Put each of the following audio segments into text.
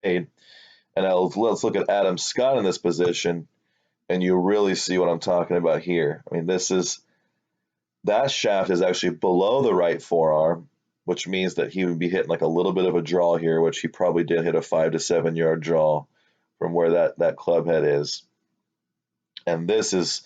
And now let's look at Adam Scott in this position, and you really see what I'm talking about here. I mean, that shaft is actually below the right forearm, which means that he would be hitting like a little bit of a draw here, which he probably did hit a 5 to 7 yard draw from where that club head is. And this is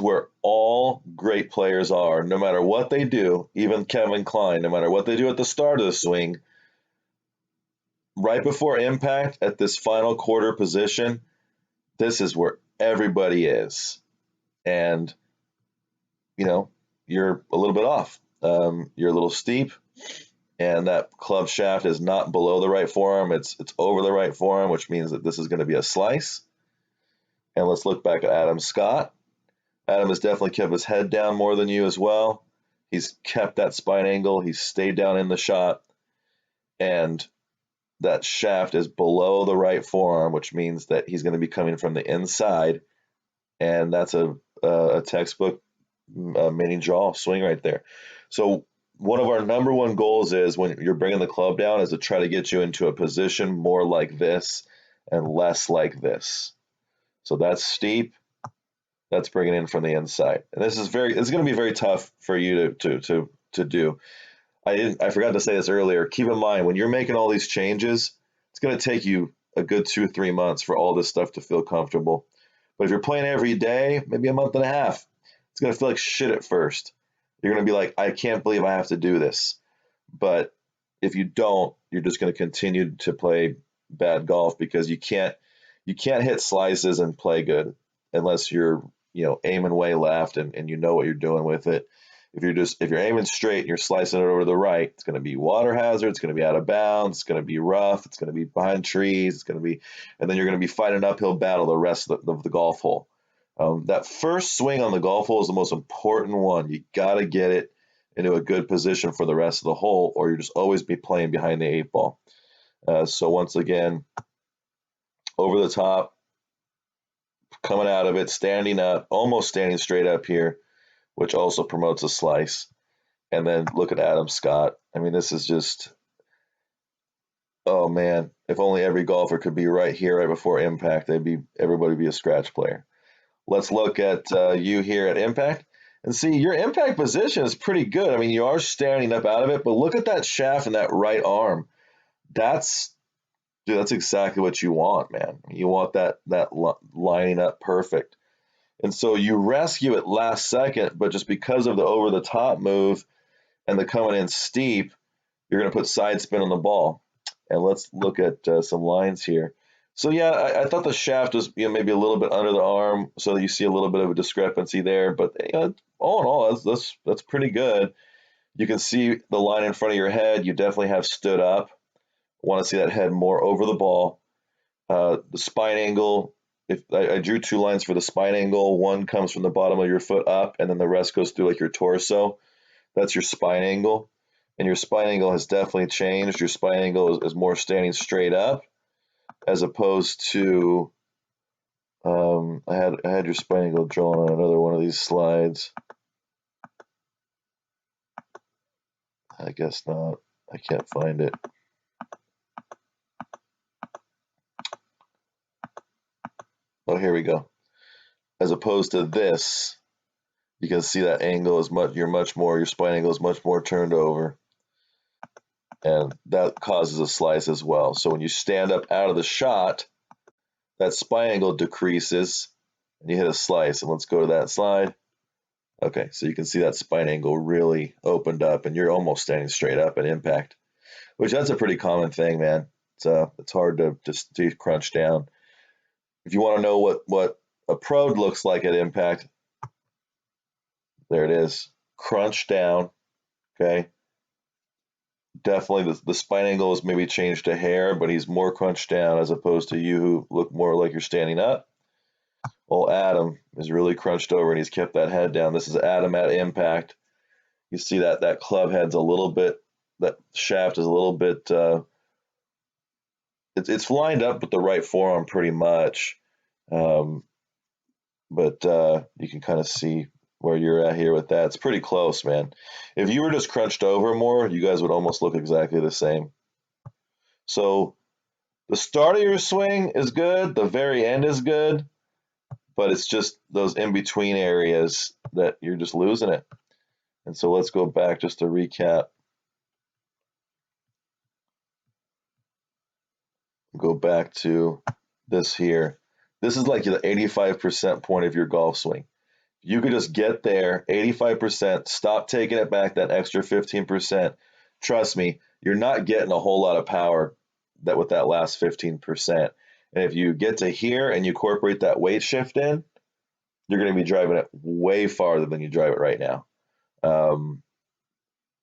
where all great players are, no matter what they do, even Kevin Klein, no matter what they do at the start of the swing, right before impact at this final quarter position, this is where everybody is. And, you're a little bit off. You're a little steep, and that club shaft is not below the right forearm. It's over the right forearm, which means that this is going to be a slice. And let's look back at Adam Scott. Adam has definitely kept his head down more than you as well. He's kept that spine angle. He's stayed down in the shot. And that shaft is below the right forearm, which means that he's going to be coming from the inside. And that's a textbook mini draw swing right there. So one of our number one goals is when you're bringing the club down is to try to get you into a position more like this and less like this. So that's steep. That's bringing in from the inside, and it's going to be very tough for you to do. I forgot to say this earlier. Keep in mind when you're making all these changes, it's going to take you a good 2 or 3 months for all this stuff to feel comfortable. But if you're playing every day, maybe a month and a half, it's going to feel like shit at first. You're going to be like, I can't believe I have to do this. But if you don't, you're just going to continue to play bad golf because you can't hit slices and play good unless you're aiming way left and you know what you're doing with it. If you're aiming straight and you're slicing it over to the right, it's going to be water hazard, it's going to be out of bounds, it's going to be rough, it's going to be behind trees, and then you're going to be fighting an uphill battle the rest of the golf hole. That first swing on the golf hole is the most important one. You got to get it into a good position for the rest of the hole, or you'll just always be playing behind the 8 ball. So once again, over the top, coming out of it, standing up, almost standing straight up here, which also promotes a slice. And then look at Adam Scott. I mean, this is just, oh man, if only every golfer could be right here right before impact, everybody would be a scratch player. Let's look at you here at impact and see your impact position is pretty good. I mean, you are standing up out of it, but look at that shaft and that right arm. That's exactly what you want, man. You want that lining up perfect. And so you rescue it last second, but just because of the over the top move and the coming in steep, you're going to put side spin on the ball. And let's look at some lines here. So yeah, I thought the shaft was maybe a little bit under the arm, so you see a little bit of a discrepancy there. But all in all, that's pretty good. You can see the line in front of your head. You definitely have stood up. Want to see that head more over the ball. The spine angle. If I drew 2 lines for the spine angle, one comes from the bottom of your foot up, and then the rest goes through like your torso. That's your spine angle, and your spine angle has definitely changed. Your spine angle is more standing straight up, as opposed to I had your spine angle drawn on another one of these slides. I guess not. I can't find it. Oh, here we go. As opposed to this, you can see that angle is your spine angle is much more turned over, and that causes a slice as well. So when you stand up out of the shot, that spine angle decreases, and you hit a slice. And let's go to that slide. Okay, so you can see that spine angle really opened up, and you're almost standing straight up at impact, which that's a pretty common thing, man. It's hard to just crunch down. If you want to know what a pro looks like at impact, there it is. Crunch down. Okay. Definitely the spine angle is maybe changed a hair, but he's more crunched down as opposed to you who look more like you're standing up. Well, Adam is really crunched over and he's kept that head down. This is Adam at impact. You see that club head's a little bit, that shaft is a little bit, it's lined up with the right forearm pretty much. But you can kind of see where you're at here with that. It's pretty close, man. If you were just crunched over more, you guys would almost look exactly the same. So The start of your swing is good, the very end is good, but it's just those in between areas that you're just losing it. And so let's go back just to recap. Go back to this here. This is like the 85% point of your golf swing. You could just get there 85%, stop taking it back that extra 15%. Trust me, you're not getting a whole lot of power that with that last 15%. And if you get to here and you incorporate that weight shift in, you're going to be driving it way farther than you drive it right now.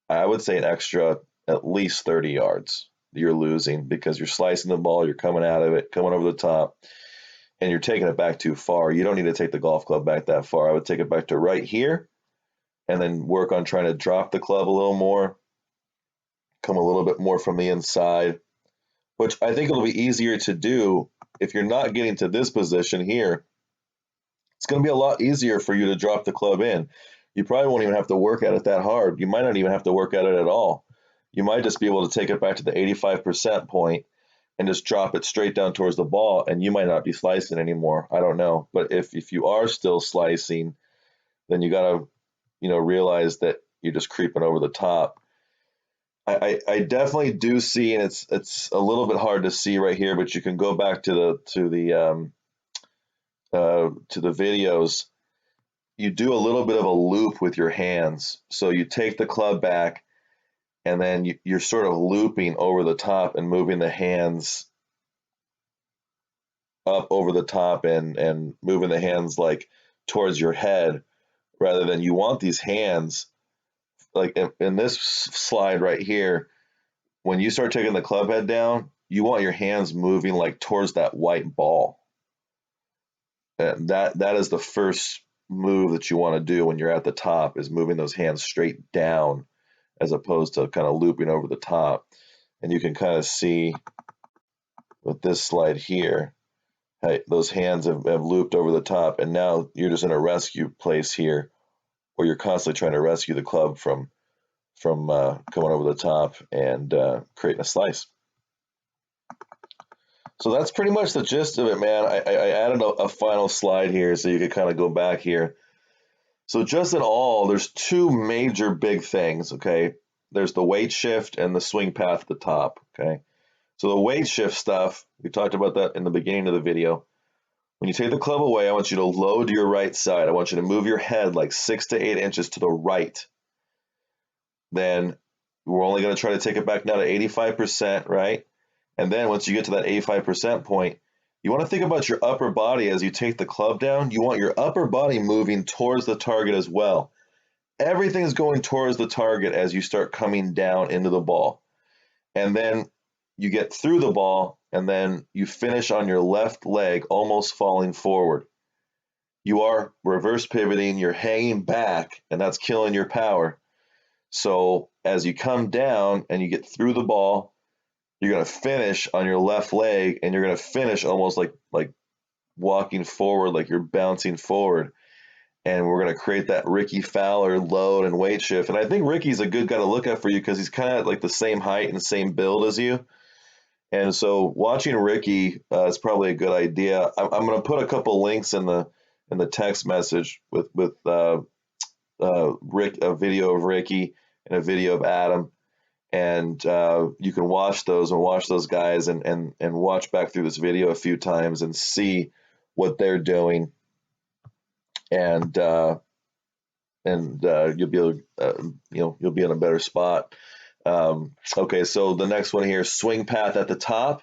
I would say an extra at least 30 yards you're losing because you're slicing the ball, you're coming out of it, coming over the top, and you're taking it back too far. You don't need to take the golf club back that far. I would take it back to right here and then work on trying to drop the club a little more, come a little bit more from the inside, which I think it'll be easier to do if you're not getting to this position here. It's going to be a lot easier for you to drop the club in. You probably won't even have to work at it that hard. You might not even have to work at it at all. You might just be able to take it back to the 85% point and just drop it straight down towards the ball, and you might not be slicing anymore. I don't know. But if you are still slicing, then you got to, realize that you're just creeping over the top. I definitely do see, and it's a little bit hard to see right here, but you can go back to the videos. You do a little bit of a loop with your hands. So you take the club back, and then you're sort of looping over the top and moving the hands up over the top and moving the hands like towards your head rather than you want these hands like in this slide right here. When you start taking the club head down, you want your hands moving like towards that white ball. And that is the first move that you want to do when you're at the top, is moving those hands straight down as opposed to kind of looping over the top. And you can kind of see with this slide here, hey, those hands have looped over the top, and now you're just in a rescue place here where you're constantly trying to rescue the club from coming over the top and creating a slice. So that's pretty much the gist of it, man. I added a final slide here so you could kind of go back here. So just in all, there's two major big things, okay? There's the weight shift and the swing path at the top, okay? So the weight shift stuff, we talked about that in the beginning of the video. When you take the club away, I want you to load your right side. I want you to move your head like 6 to 8 inches to the right. Then we're only going to try to take it back now to 85%, right? And then once you get to that 85% point, you want to think about your upper body as you take the club down. You want your upper body moving towards the target as well. Everything's going towards the target as you start coming down into the ball. And then you get through the ball, and then you finish on your left leg almost falling forward. You are reverse pivoting, you're hanging back, and that's killing your power. So as you come down and you get through the ball, you're going to finish on your left leg, and you're going to finish almost like walking forward, like you're bouncing forward. And we're going to create that Rickie Fowler load and weight shift. And I think Rickie's a good guy to look at for you because he's kind of like the same height and same build as you. And so watching Rickie is probably a good idea. I'm going to put a couple links in the text message with Rick, a video of Rickie and a video of Adam, and you can watch those guys and watch back through this video a few times and see what they're doing, and you'll be able, you'll be in a better spot. Okay, so the next one here, swing path at the top.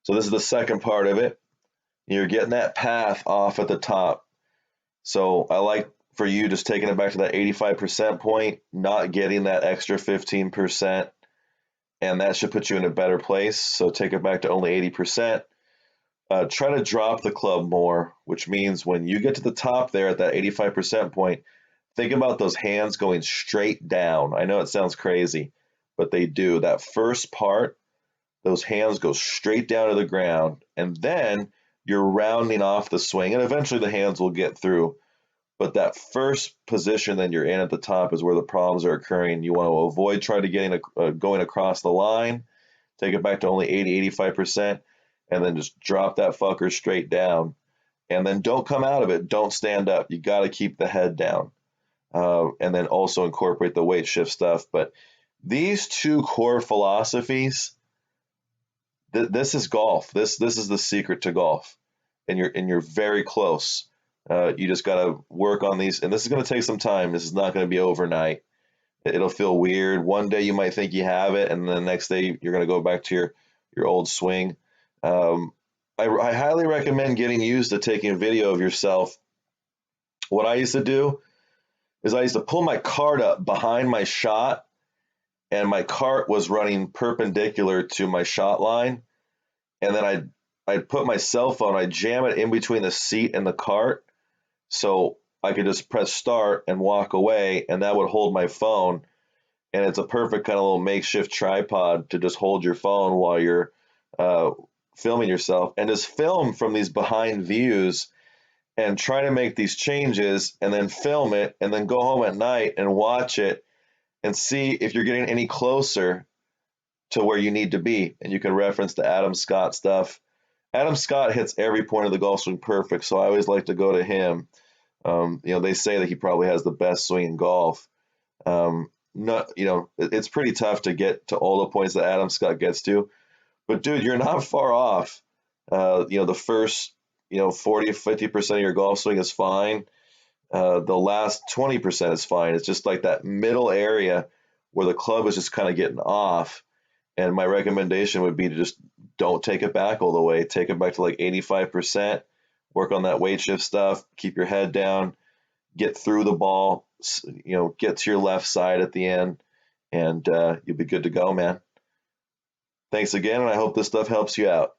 So this is the second part of it. You're getting that path off at the top. So I like for you just taking it back to that 85% point, not getting that extra 15%, and that should put you in a better place. So take it back to only 80%. Try to drop the club more, which means when you get to the top there at that 85% point, think about those hands going straight down. I know it sounds crazy, but they do. That first part, those hands go straight down to the ground, and then you're rounding off the swing, and eventually the hands will get through. But that first position that you're in at the top is where the problems are occurring. You want to avoid trying to going across the line. take it back to only 80, 85%, and then just drop that fucker straight down. And then don't come out of it. Don't stand up. You got to keep the head down. And then also incorporate the weight shift stuff. But these two core philosophies, this is golf. This is the secret to golf, and you're very close. You just got to work on these, and this is going to take some time. This is not going to be overnight. It'll feel weird. One day you might think you have it, and then the next day you're going to go back to your old swing. I highly recommend getting used to taking a video of yourself. What I used to do is I used to pull my cart up behind my shot, and my cart was running perpendicular to my shot line, and then I'd put my cell phone, I'd jam it in between the seat and the cart, so I could just press start and walk away, and that would hold my phone. And it's a perfect kind of little makeshift tripod to just hold your phone while you're filming yourself, and just film from these behind views and try to make these changes and then film it and then go home at night and watch it and see if you're getting any closer to where you need to be. And you can reference the Adam Scott stuff. Adam Scott hits every point of the golf swing perfect, so I always like to go to him. They say that he probably has the best swing in golf. It's pretty tough to get to all the points that Adam Scott gets to, but dude, you're not far off. The first 40 50% of your golf swing is fine. The last 20% is fine. It's just like that middle area where the club is just kind of getting off. And my recommendation would be to just don't take it back all the way. Take it back to like 85%. Work on that weight shift stuff. Keep your head down. Get through the ball. Get to your left side at the end, and you'll be good to go, man. Thanks again, and I hope this stuff helps you out.